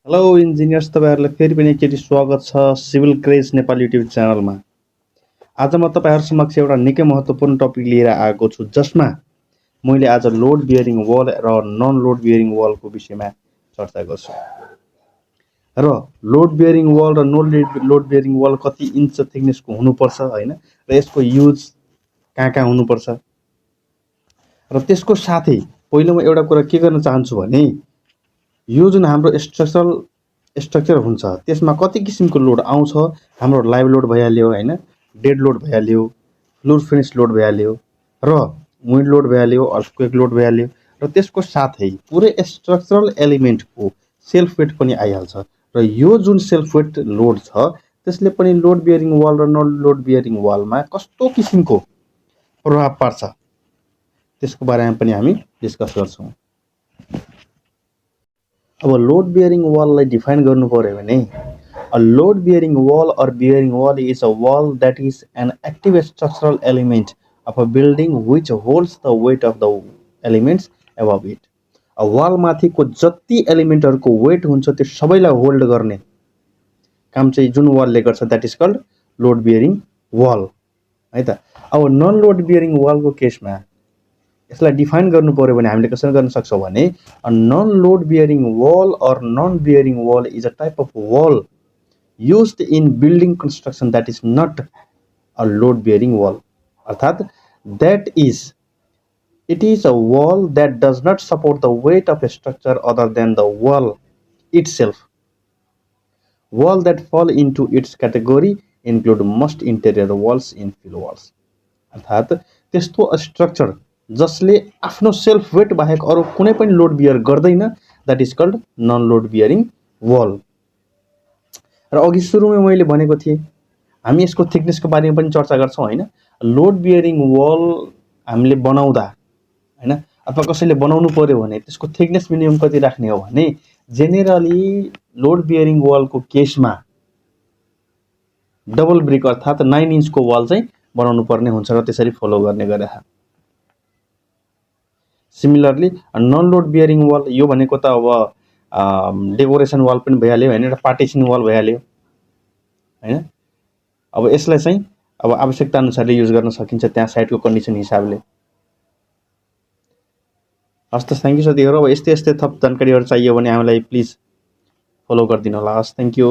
Hello engineers, तपाईँहरूलाई फेरि पनि एकचोटि स्वागत छ सिभिल क्रेज नेपाल युट्युब च्यानलमा। आज म तपाईँहरू समक्ष एउटा निकै महत्त्वपूर्ण टपिक लिएर आएको छु, जसमा मैले आज लोड बियरिङ वाल र नन लोड बियरिङ वालको विषयमा चर्चा गर्छु। र लोड बियरिङ वाल र नन लोड बियरिङ वाल कति इन्च थिकनेसको हुनुपर्छ होइन, र यसको युज कहाँ कहाँ हुनुपर्छ, र त्यसको साथै पहिलो म एउटा कुरा के गर्न चाहन्छु भने यो जुन हाम्रो स्ट्रक्चर हुन्छ त्यसमा कति किसिमको लोड आउँछ। हाम्रो लाइभ लोड भइहाल्यो होइन, डेड लोड भइहाल्यो, फ्लोर फिनिश लोड भइहाल्यो, र विन्ड लोड भइहाल्यो, अर्थक्वेक लोड भइहाल्यो, र त्यसको साथै पुरै स्ट्रक्चरल एलिमेन्टको सेल्फ वेट पनि आइहाल्छ। र यो जुन सेल्फ वेट लोड छ त्यसले पनि लोड बियरिङ वाल र नन लोड बियरिङ वालमा कस्तो किसिमको प्रभाव पार्छ त्यसको बारेमा पनि हामी डिस्कस गर्छौँ। अब लोड बियरिङ वाललाई डिफाइन गर्नु पर्यो भने a load bearing wall or bearing wall is a wall that is an active structural element of a building which holds the weight of the elements above it. a wall माथिको जति एलिमेन्टहरूको weight हुन्छ त्यो सबैलाई hold गर्ने काम चाहिँ जुन वालले गर्छ that is called load bearing wall है त। अब नन लोड बियरिङ वालको केसमा यसलाई डिफाइन गर्नु पर्यो भने हामीले कसरी गर्न सक्छौँ भने non load bearing wall or non bearing wall is a type of wall used in building construction that is not a load bearing wall. अर्थात it is a wall that does not support the weight of a structure other than the wall itself. Wall that fall into its category include most interior walls in fill walls. अर्थात त्यस्तो structure जसले आफ्नो self weight बाहेक अरू कुनै पनि load bear गर्दैन, that is called non load bearing wall. र अघि सुरुमै मैले भनेको थिएँ हामी यसको थिकनेसको बारेमा पनि चर्चा गर्छौँ होइन। लोड बियरिङ वाल हामीले बनाउँदा होइन अथवा कसैले बनाउनु पर्यो भने त्यसको थिकनेस मिनिमम कति राख्ने हो भने जेनेरली लोड बियरिङ वालको केसमा डबल ब्रिक अर्थात् 9 इन्चको वाल चाहिँ बनाउनु पर्ने हुन्छ र त्यसरी फलो गर्ने गरे। Similarly non load bearing wall यो भनेको त अब डेकोरेसन वाल पनि भइहाल्यो होइन, एउटा पार्टिसन वाल भइहाल्यो होइन। अब यसलाई चाहिँ अब आवश्यकता अनुसारले युज गर्न सकिन्छ त्यहाँ साइडको कन्डिसन हिसाबले। हस् त, थ्याङ्क यू साथीहरू। अब यस्तै यस्तै थप जानकारीहरू चाहियो भने हामीलाई प्लिज फलो गरिदिनु होला। हस्, थ्याङ्क यू।